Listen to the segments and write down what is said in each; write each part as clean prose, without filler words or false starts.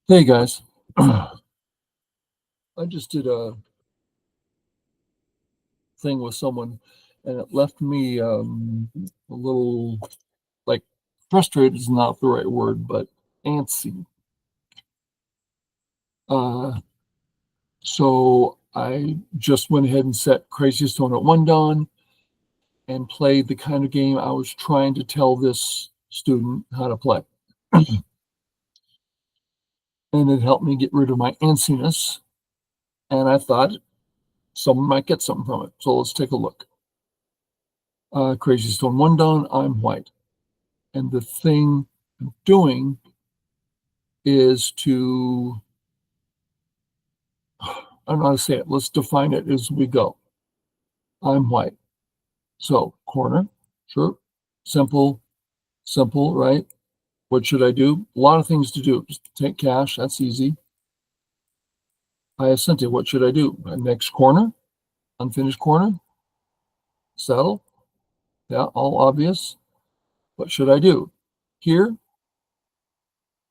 Hey guys, I just did a thing with someone and it left me a little like frustrated is not the right word, but antsy. Uh, so I just went ahead and set Crazy Stone at one done and played the kind of game I was trying to tell this student how to play. And it helped me get rid of my antsiness. And I thought someone might get something from it. So let's take a look. Crazy Stone one done, I'm white. And the thing I'm doing is to, I don't know how to say it. Let's define it as we go. I'm white. So corner, sure. Simple, simple, right? What should I do? A lot of things to do. Just take cash. That's easy. I have sent it. What should I do? Next corner, unfinished corner, settle. Yeah, all obvious. What should I do? Here,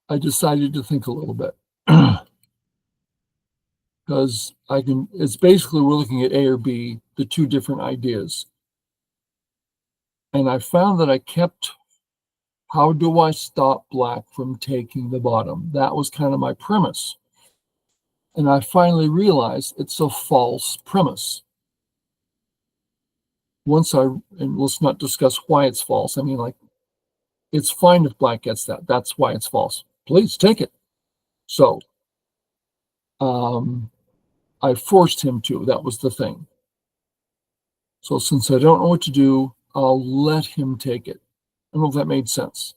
I decided to think a little bit. Because it's basically we're looking at A or B, the two different ideas. And I found that I kept, how do I stop black from taking the bottom? That was kind of my premise. And I finally realized it's a false premise. And let's not discuss why it's false. I mean, like, it's fine if black gets that. That's why it's false. Please take it. So um, I forced him to. That was the thing. So since I don't know what to do, I'll let him take it. I don't know if that made sense.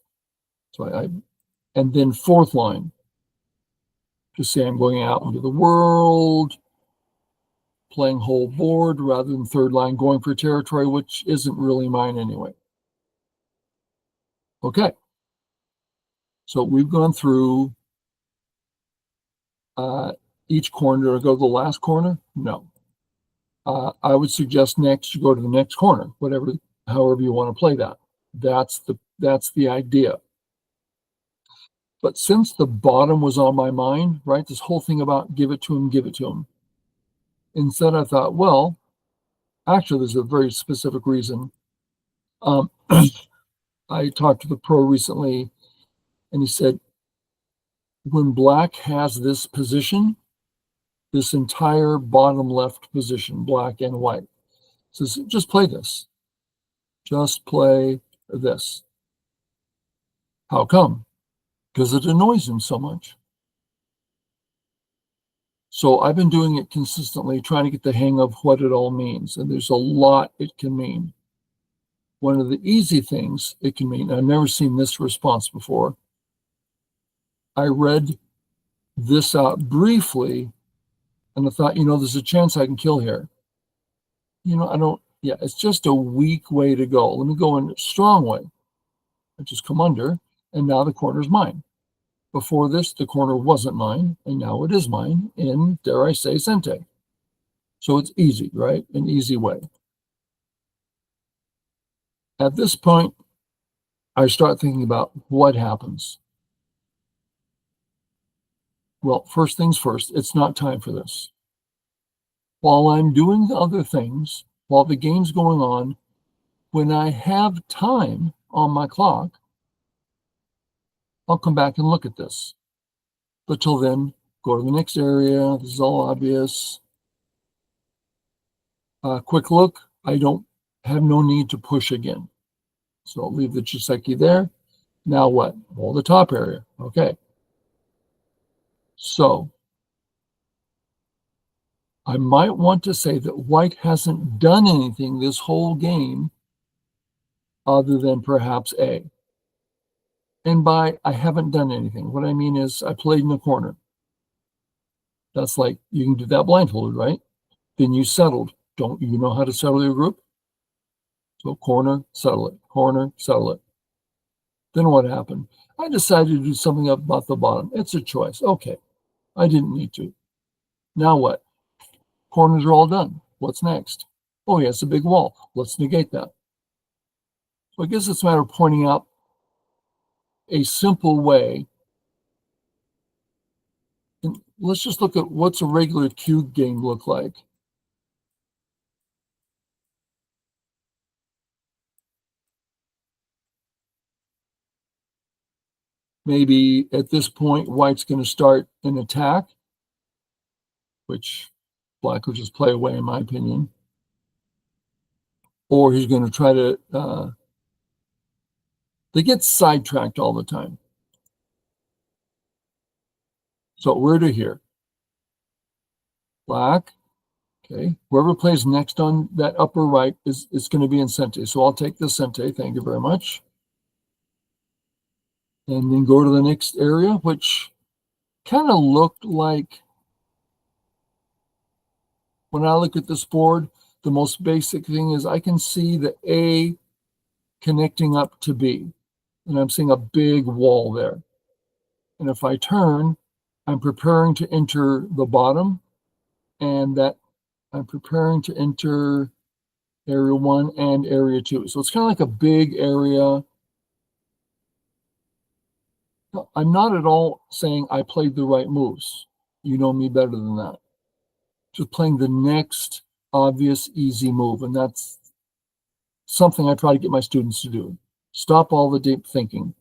So and then fourth line, to say I'm going out into the world, playing whole board rather than third line going for territory, which isn't really mine anyway. Okay. So we've gone through each corner. Do I go to the last corner? No. I would suggest next you go to the next corner, however you want to play that. That's the idea. But since the bottom was on my mind, right, this whole thing about give it to him. Instead, I thought, well, actually, there's a very specific reason. I talked to the pro recently, and he said, when black has this position, this entire bottom left position, black and white, says, just play this. Just play this. How come? Because it annoys him so much. So I've been doing it consistently, trying to get the hang of what it all means. And there's a lot it can mean. One of the easy things it can mean, I've never seen this response before. I read this out briefly, and I thought, there's a chance I can kill here. It's just a weak way to go. Let me go in a strong way. I just come under, and now the corner's mine. Before this, the corner wasn't mine, and now it is mine in, dare I say, Sente. So it's easy, right? An easy way. At this point, I start thinking about what happens. Well, first things first, it's not time for this. While I'm doing the other things, while the game's going on, when I have time on my clock, I'll come back and look at this. But till then, go to the next area. This is all obvious. Quick look. I don't have no need to push again. So I'll leave the Chiseki there. Now what? Well, the top area. Okay. So I might want to say that white hasn't done anything this whole game other than perhaps A. And by I haven't done anything, what I mean is I played in the corner. That's like, you can do that blindfolded, right? Then you settled. Don't you know how to settle your group? So corner, settle it. Corner, settle it. Then what happened? I decided to do something about the bottom. It's a choice. Okay. I didn't need to. Now what? Corners are all done. What's next? Oh, yeah, it's a big wall. Let's negate that. So I guess it's a matter of pointing out a simple way let's just look at what's a regular cube game look like. Maybe at this point, white's going to start an attack, which black will just play away, in my opinion. Or he's going to try to, they get sidetracked all the time. So where to here? Black. Okay. Whoever plays next on that upper right is going to be in Sente. So I'll take the Sente. Thank you very much. And then go to the next area, which kind of looked like, when I look at this board, the most basic thing is I can see the A connecting up to B. And I'm seeing a big wall there. And if I turn, I'm preparing to enter the bottom, and that I'm preparing to enter area 1 and area 2. So it's kind of like a big area. I'm not at all saying I played the right moves. You know me better than that. Just playing the next obvious, easy move. And that's something I try to get my students to do. Stop all the deep thinking.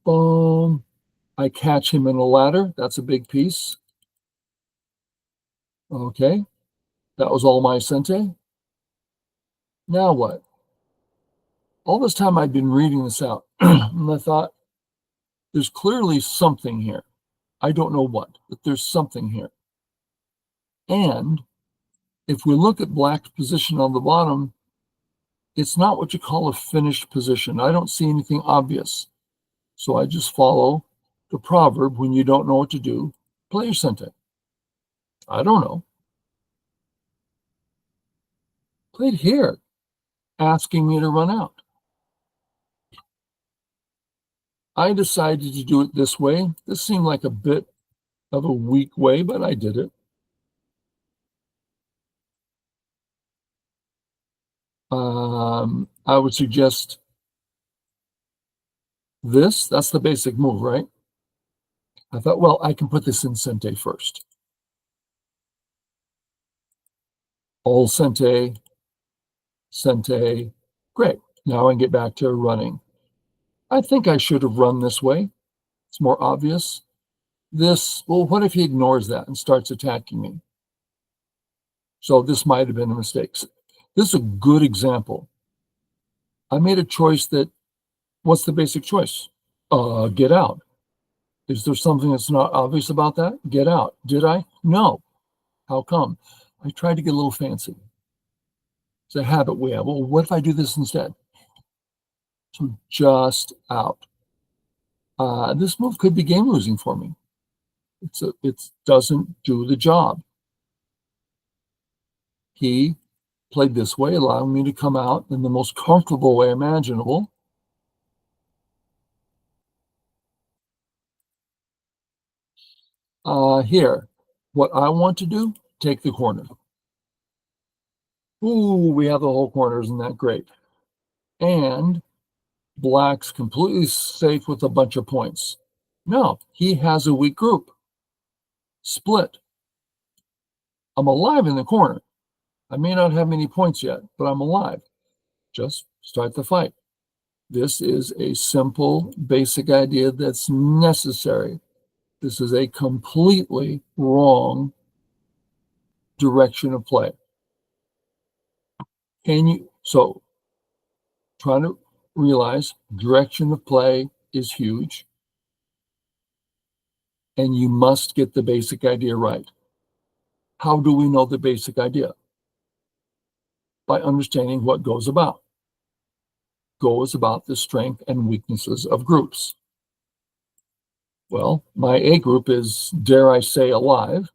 Boom. I catch him in a ladder. That's a big piece. Okay. That was all my Sente. Now what? All this time I'd been reading this out, and I thought, there's clearly something here. I don't know what, but there's something here. And if we look at black's position on the bottom, it's not what you call a finished position. I don't see anything obvious. So I just follow the proverb, when you don't know what to do, play your Sente. I don't know. Played here, asking me to run out. I decided to do it this way. This seemed like a bit of a weak way, but I did it. I would suggest this. That's the basic move, right? I thought, well, I can put this in Sente first. All Sente, Sente. Great. Now I can get back to running. I think I should have run this way. It's more obvious. This, well, what if he ignores that and starts attacking me? So this might have been a mistake. This is a good example. I made a choice that, what's the basic choice? Get out. Is there something that's not obvious about that? Get out. Did I? No. How come? I tried to get a little fancy. It's a habit we have. Well, what if I do this instead? So just out. This move could be game losing for me. It doesn't do the job. He played this way, allowing me to come out in the most comfortable way imaginable. Here, what I want to do, take the corner. Ooh, we have the whole corner. Isn't that great? And black's completely safe with a bunch of points. No, he has a weak group. Split. I'm alive in the corner. I may not have many points yet, but I'm alive. Just start the fight. This is a simple, basic idea that's necessary. This is a completely wrong direction of play. So trying to realize direction of play is huge, and you must get the basic idea right. How do we know the basic idea? By understanding what goes about. Goes about the strength and weaknesses of groups. Well, my A group is, dare I say, alive,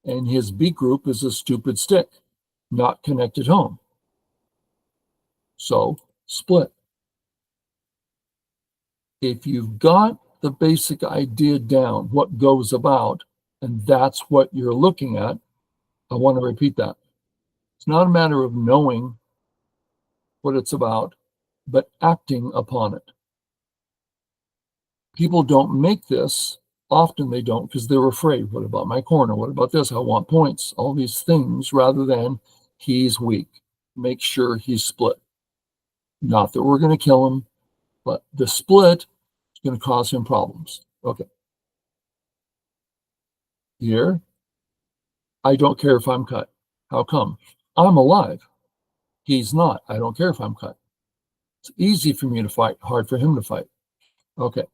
and his B group is a stupid stick, not connected home. So, split. If you've got the basic idea down, what goes about, and that's what you're looking at, I want to repeat that. It's not a matter of knowing what it's about, but acting upon it. People don't make this Often they don't because they're afraid. What about my corner? What about this? I want points. All these things rather than he's weak. Make sure he's split. Not that we're going to kill him, but the split is going to cause him problems. Okay. Here, I don't care if I'm cut. How come? I'm alive. He's not. I don't care if I'm cut. It's easy for me to fight, hard for him to fight. Okay.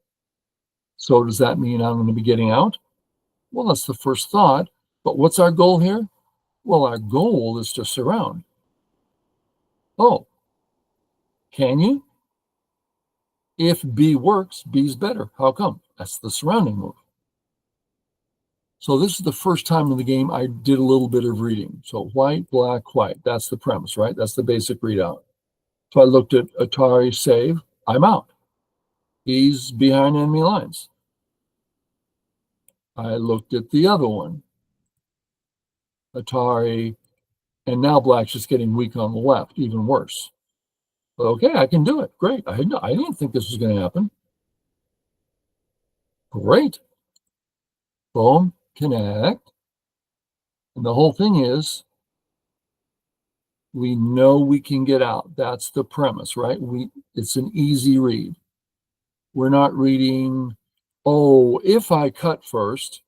So does that mean I'm going to be getting out? Well, that's the first thought. But what's our goal here? Well, our goal is to surround. Oh, can you? If B works, B's better. How come? That's the surrounding move. So this is the first time in the game I did a little bit of reading. So white, black, white. That's the premise, right? That's the basic readout. So I looked at Atari save. I'm out. He's behind enemy lines. I looked at the other one. Atari, and now black's just getting weak on the left, even worse. But okay, I can do it. Great. I didn't think this was going to happen. Great. Boom, connect. And the whole thing is, we know we can get out. That's the premise, right? It's an easy read. We're not reading, oh, if I cut first,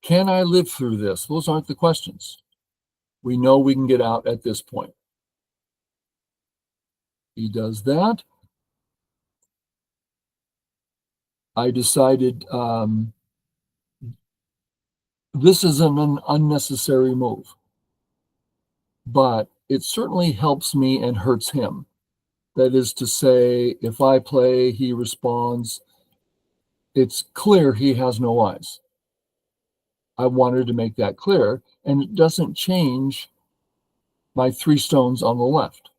can I live through this? Those aren't the questions. We know we can get out at this point. He does that. I decided this is an unnecessary move, but it certainly helps me and hurts him. That is to say, if I play, he responds. It's clear he has no eyes. I wanted to make that clear, and it doesn't change my 3 stones on the left.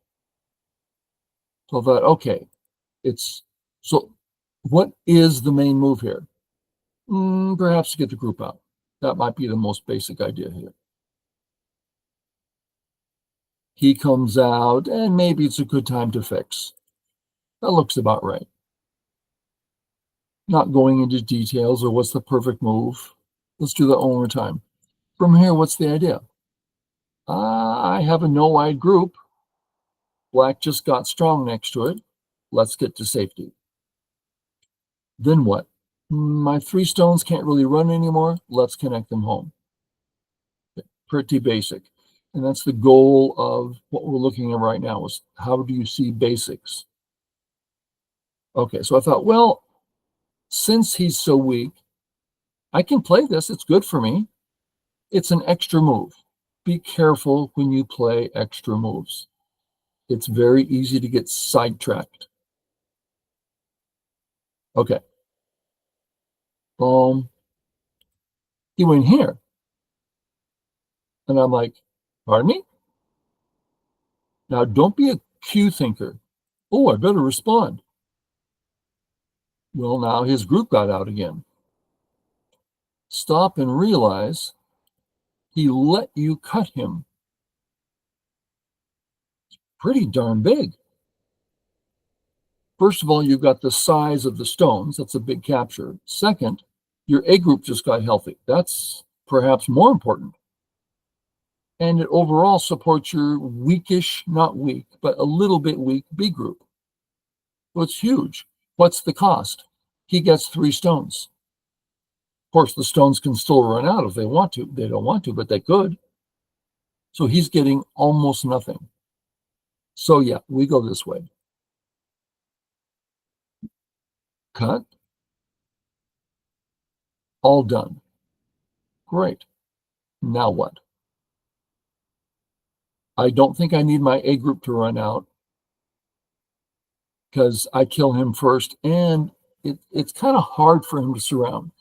So I thought, okay, so what is the main move here? Perhaps to get the group out. That might be the most basic idea here. He comes out, and maybe it's a good time to fix. That looks about right. Not going into details or what's the perfect move. Let's do that one more time. From here, what's the idea? I have a no-wide group. Black just got strong next to it. Let's get to safety. Then what? My 3 stones can't really run anymore. Let's connect them home. Pretty basic. And that's the goal of what we're looking at right now is how do you see basics? Okay, so I thought, well, since he's so weak, I can play this. It's good for me. It's an extra move. Be careful when you play extra moves. It's very easy to get sidetracked. Okay. He went here. And I'm like, pardon me? Now, don't be a Q thinker. Oh, I better respond. Well, now his group got out again. Stop and realize he let you cut him. Pretty darn big. First of all, you've got the size of the stones. That's a big capture. Second, your A group just got healthy. That's perhaps more important. And it overall supports your weakish, not weak, but a little bit weak B group. So it's huge. What's the cost? He gets 3 stones. Of course, the stones can still run out if they want to. They don't want to, but they could. So he's getting almost nothing. So yeah, we go this way. Cut. All done. Great. Now what? I don't think I need my A group to run out because I kill him first, and it's kind of hard for him to surround.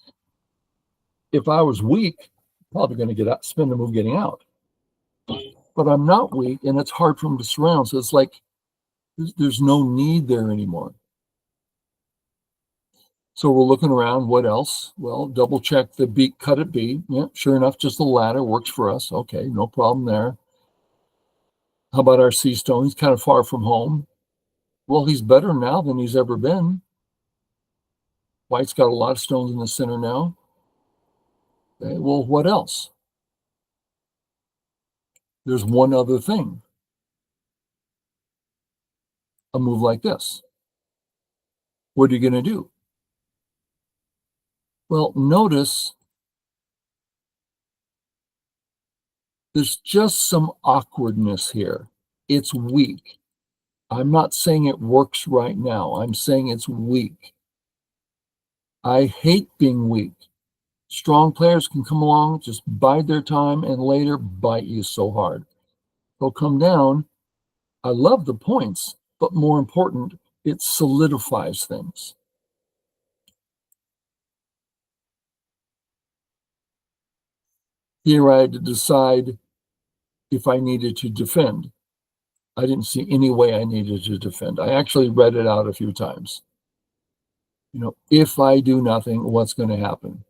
If I was weak, probably going to get out, spend a move getting out. But I'm not weak, and it's hard for him to surround. So it's like there's no need there anymore. So we're looking around. What else? Well, double check the B, cut at B. Yeah, sure enough, just the ladder works for us. Okay, no problem there. How about our C stone? He's kind of far from home. Well, he's better now than he's ever been. White's got a lot of stones in the center now. Okay, well, what else? There's one other thing, a move like this. What are you going to do? Well, notice there's just some awkwardness here. It's weak. I'm not saying it works right now. I'm saying it's weak. I hate being weak. Strong players can come along, just bide their time, and later bite you so hard. They'll come down. I love the points, but more important, it solidifies things. Here I had to decide if I needed to defend. I didn't see any way I needed to defend. I actually read it out a few times. If I do nothing, what's going to happen?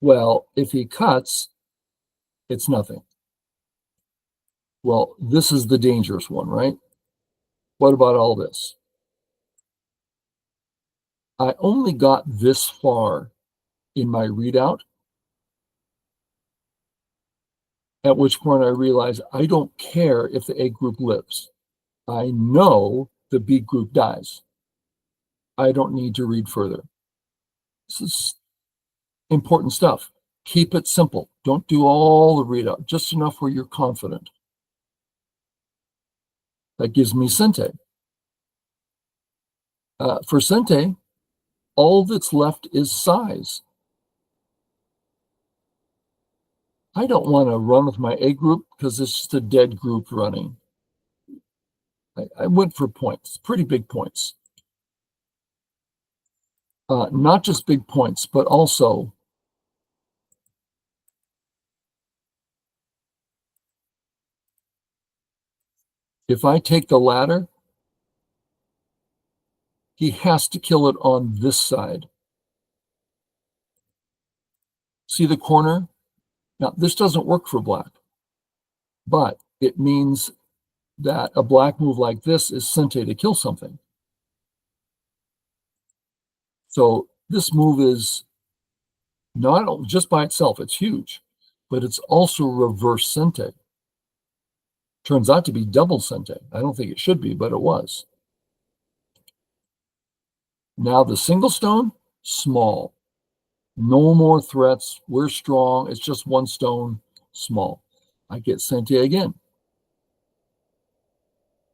Well, if he cuts, it's nothing. Well, this is the dangerous one, right? What about all this? I only got this far in my readout, at which point I realized I don't care if the A group lives. I know the B group dies. I don't need to read further. This is important stuff. Keep it simple. Don't do all the readout, just enough where you're confident. That gives me Sente. For Sente, all that's left is size. I don't want to run with my A group because it's just a dead group running. I went for points, pretty big points. Not just big points, but also if I take the ladder, he has to kill it on this side. See the corner? Now, this doesn't work for black, but it means that a black move like this is Sente to kill something. So this move is not just by itself, it's huge, but it's also reverse Sente. Turns out to be double Sente. I don't think it should be, but it was. Now the single stone, small. No more threats. We're strong. It's just one stone, small. I get Sente again.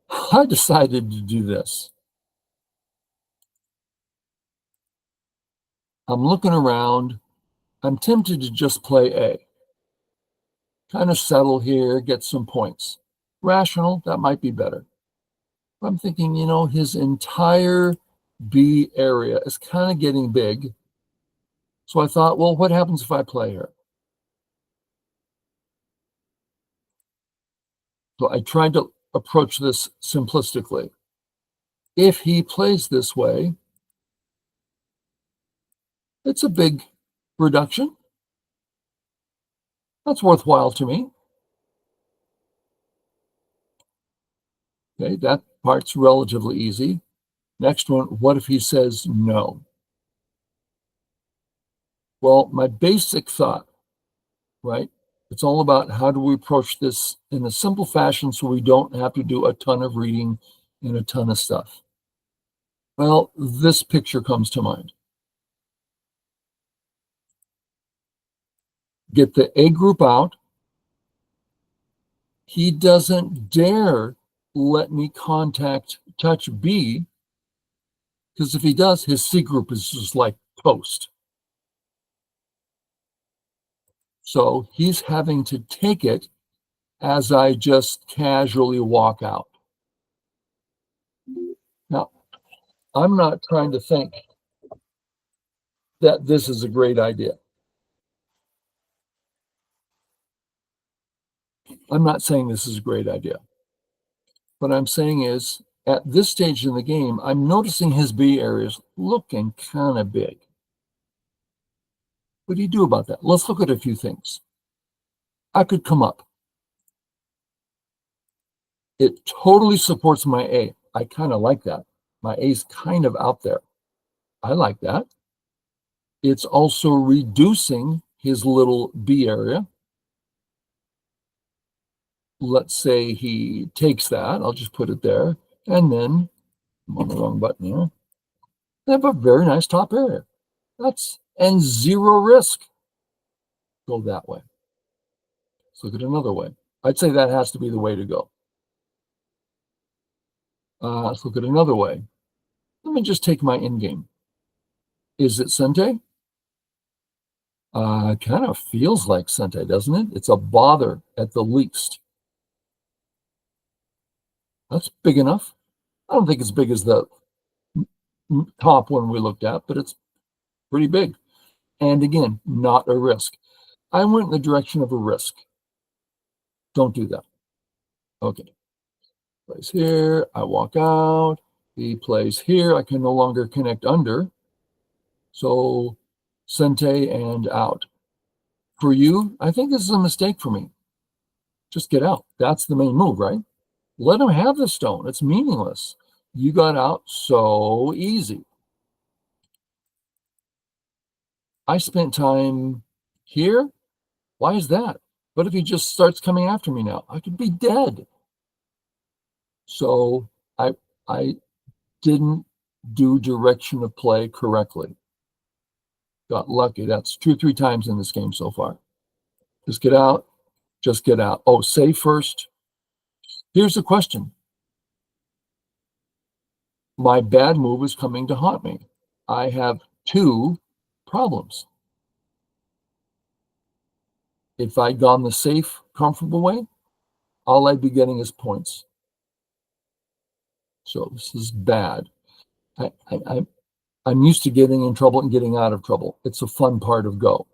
I decided to do this. I'm looking around. I'm tempted to just play A. Kind of settle here, get some points. Rational, that might be better. I'm thinking, his entire B area is kind of getting big. So I thought, well, what happens if I play here? So I tried to approach this simplistically. If he plays this way, it's a big reduction. That's worthwhile to me. Okay, that part's relatively easy. Next one, what if he says no? Well, my basic thought, right? It's all about how do we approach this in a simple fashion so we don't have to do a ton of reading and a ton of stuff. Well, this picture comes to mind. Get the A group out. He doesn't dare let me touch B, because if he does, his C group is just like toast. So he's having to take it as I just casually walk out. Now, I'm not trying to think that this is a great idea. I'm not saying this is a great idea. What I'm saying is, at this stage in the game, I'm noticing his B areas looking kind of big. What do you do about that? Let's look at a few things. I could come up. It totally supports my A. I kind of like that. My A's kind of out there. I like that. It's also reducing his little B area. Let's say he takes that. I'll just put it there. And then I'm on the wrong button here. They have a very nice top area. And zero risk. Go that way. Let's look at another way. I'd say that has to be the way to go. Let's look at another way. Let me just take my in-game. Is it Sente? Kind of feels like Sente, doesn't it? It's a bother at the least. That's big enough. I don't think it's big as the top one we looked at, but it's pretty big. And again, not a risk. I went in the direction of a risk. Don't do that. Okay. Plays here. I walk out. He plays here. I can no longer connect under. So Sente and out. For you, I think this is a mistake for me. Just get out. That's the main move, right? Let him have the stone. It's meaningless. You got out so easy. I spent time here. Why is that? What if he just starts coming after me now? I could be dead. So I didn't do direction of play correctly. Got lucky. That's 2 or 3 times in this game so far. Just get out. Just get out. Oh, save first. Here's the question. My bad move is coming to haunt me. I have 2 problems. If I'd gone the safe, comfortable way, all I'd be getting is points. So this is bad. I'm used to getting in trouble and getting out of trouble. It's a fun part of Go,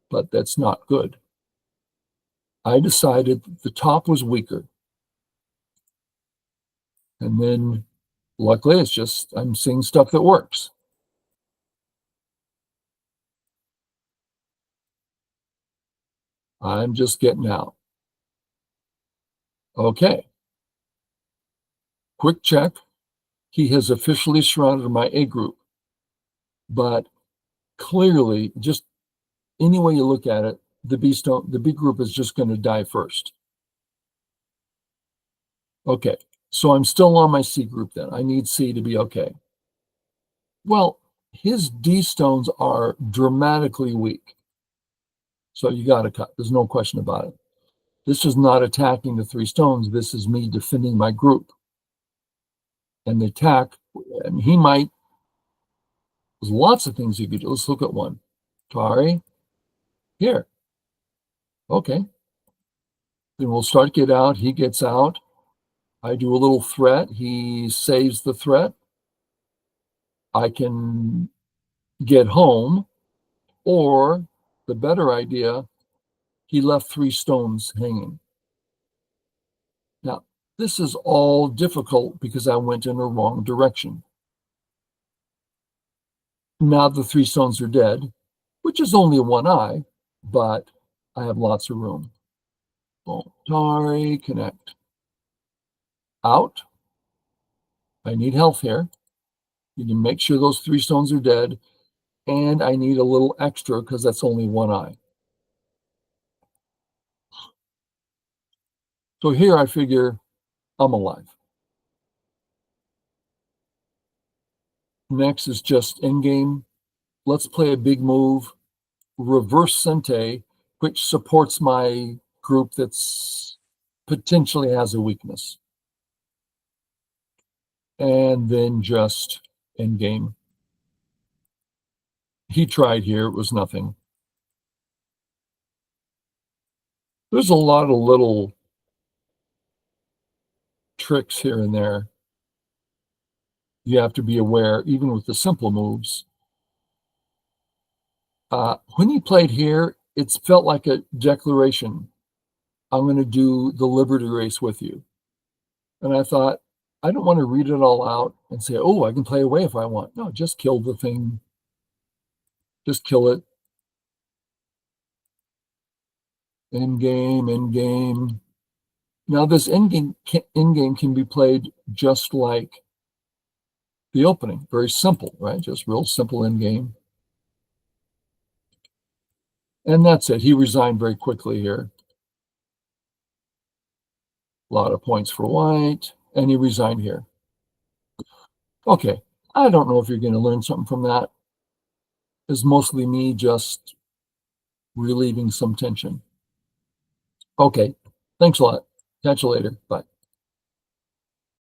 but that's not good. I decided the top was weaker. And then luckily it's just I'm seeing stuff that works. I'm just getting out. Okay. Quick check. He has officially surrounded my A group. But clearly, just any way you look at it, the B group is just going to die first. Okay. So I'm still on my C group then. I need C to be okay. Well, his D stones are dramatically weak. So you got to cut. There's no question about it. This is not attacking the 3 stones. This is me defending my group. And the attack, and he might, there's lots of things you could do. Let's look at one. Tari, here. Okay. Then we'll start get out. He gets out. I do a little threat. He saves the threat. I can get home. Or the better idea, he left 3 stones hanging. Now, this is all difficult because I went in the wrong direction. Now the 3 stones are dead, which is only 1 eye, but I have lots of room. Boom. Tari, connect. Out. I need health here. You can make sure those 3 stones are dead, and I need a little extra because that's only 1 eye. So here I figure I'm alive. Next is just in-game. Let's play a big move, reverse Sente, which supports my group that's potentially has a weakness. And then just in-game. He tried here, it was nothing. There's a lot of little tricks here and there. You have to be aware, even with the simple moves. When he played here, it's felt like a declaration. I'm going to do the Liberty Race with you. And I thought, I don't want to read it all out and say, oh, I can play away if I want. No, just kill the thing. Just kill it. In-game, in-game. Now, this in-game can be played just like the opening. Very simple, right? Just real simple in-game. And that's it. He resigned very quickly here. A lot of points for white, and he resigned here. Okay, I don't know if you're going to learn something from that. It's mostly me just relieving some tension. Okay, thanks a lot. Catch you later. Bye.